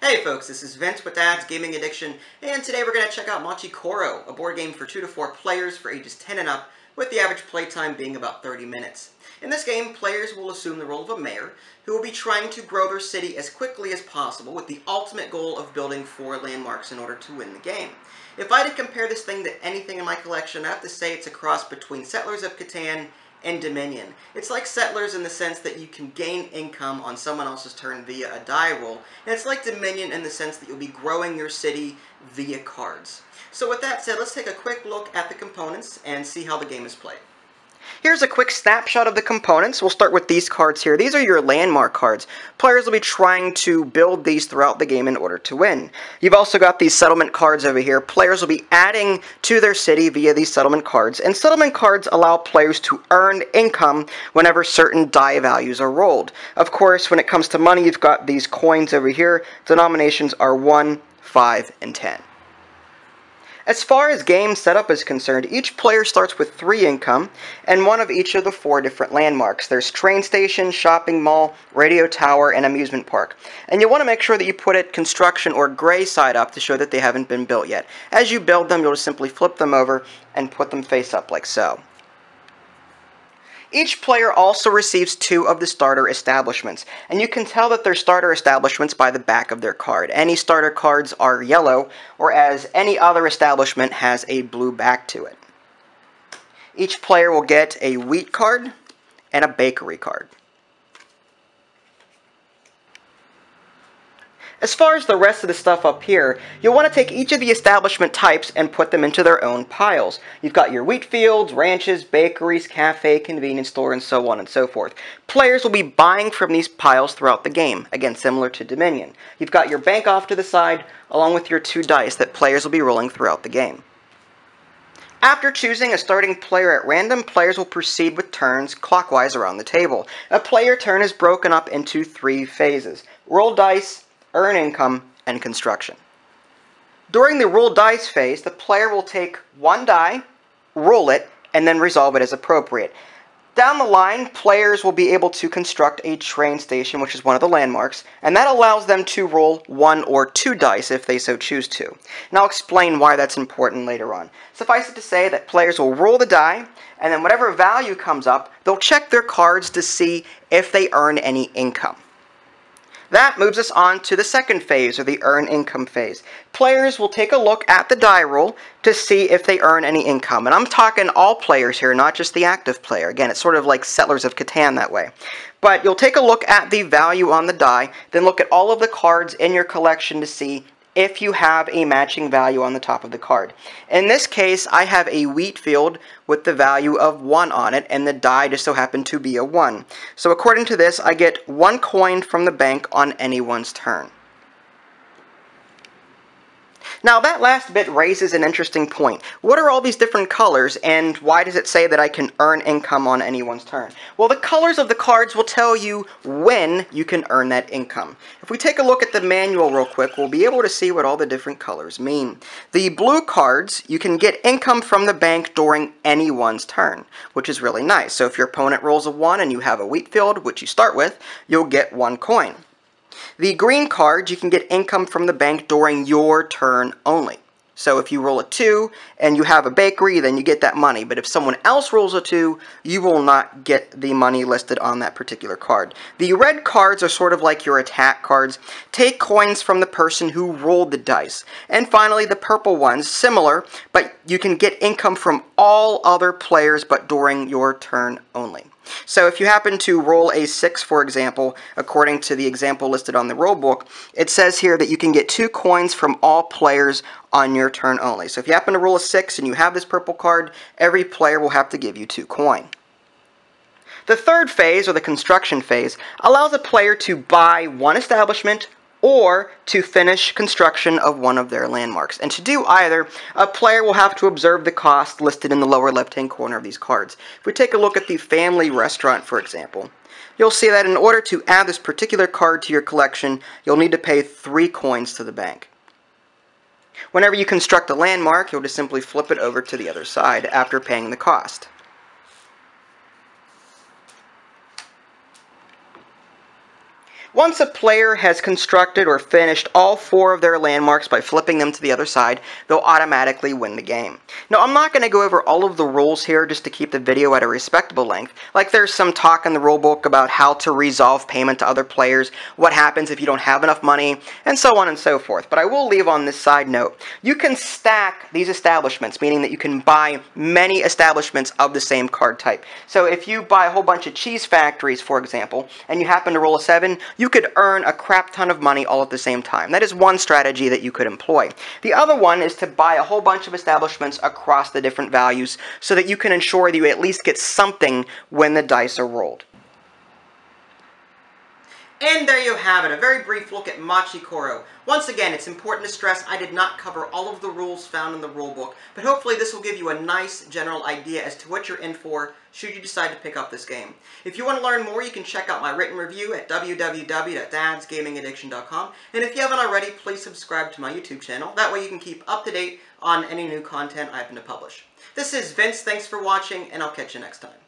Hey folks, this is Vince with Dad's Gaming Addiction, and today we're going to check out Machi Koro, a board game for 2 to 4 players for ages 10 and up, with the average playtime being about 30 minutes. In this game, players will assume the role of a mayor, who will be trying to grow their city as quickly as possible with the ultimate goal of building 4 landmarks in order to win the game. If I had to compare this thing to anything in my collection, I have to say it's a cross between Settlers of Catan and Dominion. It's like Settlers in the sense that you can gain income on someone else's turn via a die roll, and it's like Dominion in the sense that you'll be growing your city via cards. So with that said, let's take a quick look at the components and see how the game is played. Here's a quick snapshot of the components. We'll start with these cards here. These are your landmark cards. Players will be trying to build these throughout the game in order to win. You've also got these settlement cards over here. Players will be adding to their city via these settlement cards, and settlement cards allow players to earn income whenever certain die values are rolled. Of course, when it comes to money, you've got these coins over here. Denominations are 1, 5, and 10. As far as game setup is concerned, each player starts with 3 income and one of each of the 4 different landmarks. There's train station, shopping mall, radio tower, and amusement park. And you want to make sure that you put it construction or gray side up to show that they haven't been built yet. As you build them, you'll just simply flip them over and put them face up like so. Each player also receives 2 of the starter establishments, and you can tell that they're starter establishments by the back of their card. Any starter cards are yellow, whereas any other establishment has a blue back to it. Each player will get a wheat card and a bakery card. As far as the rest of the stuff up here, you'll want to take each of the establishment types and put them into their own piles. You've got your wheat fields, ranches, bakeries, cafe, convenience store, and so on and so forth. Players will be buying from these piles throughout the game, again similar to Dominion. You've got your bank off to the side, along with your 2 dice that players will be rolling throughout the game. After choosing a starting player at random, players will proceed with turns clockwise around the table. A player turn is broken up into 3 phases: roll dice, earn income, and construction. During the roll dice phase, the player will take 1 die, roll it, and then resolve it as appropriate. Down the line, players will be able to construct a train station, which is one of the landmarks, and that allows them to roll 1 or 2 dice if they so choose to. And I'll explain why that's important later on. Suffice it to say that players will roll the die, and then whatever value comes up, they'll check their cards to see if they earn any income. That moves us on to the second phase, or the earn income phase. Players will take a look at the die roll to see if they earn any income. And I'm talking all players here, not just the active player. Again, it's sort of like Settlers of Catan that way. But you'll take a look at the value on the die, then look at all of the cards in your collection to see if you have a matching value on the top of the card. In this case, I have a wheat field with the value of 1 on it, and the die just so happened to be a 1. So according to this, I get 1 coin from the bank on anyone's turn. Now that last bit raises an interesting point. What are all these different colors, and why does it say that I can earn income on anyone's turn? Well, the colors of the cards will tell you when you can earn that income. If we take a look at the manual real quick, we'll be able to see what all the different colors mean. The blue cards, you can get income from the bank during anyone's turn, which is really nice. So if your opponent rolls a 1 and you have a wheat field, which you start with, you'll get 1 coin. The green cards, you can get income from the bank during your turn only. So if you roll a 2 and you have a bakery, then you get that money. But if someone else rolls a 2, you will not get the money listed on that particular card. The red cards are sort of like your attack cards. Take coins from the person who rolled the dice. And finally, the purple ones, similar, but you can get income from all other players but during your turn only. So if you happen to roll a 6, for example, according to the example listed on the roll book, it says here that you can get 2 coins from all players on your turn only. So if you happen to roll a 6 and you have this purple card, every player will have to give you 2 coin. The third phase, or the construction phase, allows a player to buy 1 establishment or to finish construction of one of their landmarks. And to do either, a player will have to observe the cost listed in the lower left-hand corner of these cards. If we take a look at the family restaurant, for example, you'll see that in order to add this particular card to your collection, you'll need to pay 3 coins to the bank. Whenever you construct a landmark, you'll just simply flip it over to the other side after paying the cost. Once a player has constructed or finished all 4 of their landmarks by flipping them to the other side, they'll automatically win the game. Now, I'm not going to go over all of the rules here just to keep the video at a respectable length. Like, there's some talk in the rulebook about how to resolve payment to other players, what happens if you don't have enough money, and so on and so forth. But I will leave on this side note, you can stack these establishments, meaning that you can buy many establishments of the same card type. So if you buy a whole bunch of cheese factories, for example, and you happen to roll a 7, you could earn a crap ton of money all at the same time. That is one strategy that you could employ. The other one is to buy a whole bunch of establishments across the different values so that you can ensure that you at least get something when the dice are rolled. And there you have it, a very brief look at Machi Koro. Once again, it's important to stress I did not cover all of the rules found in the rulebook, but hopefully this will give you a nice general idea as to what you're in for should you decide to pick up this game. If you want to learn more, you can check out my written review at www.dadsgamingaddiction.com, and if you haven't already, please subscribe to my YouTube channel. That way you can keep up to date on any new content I happen to publish. This is Vince, thanks for watching, and I'll catch you next time.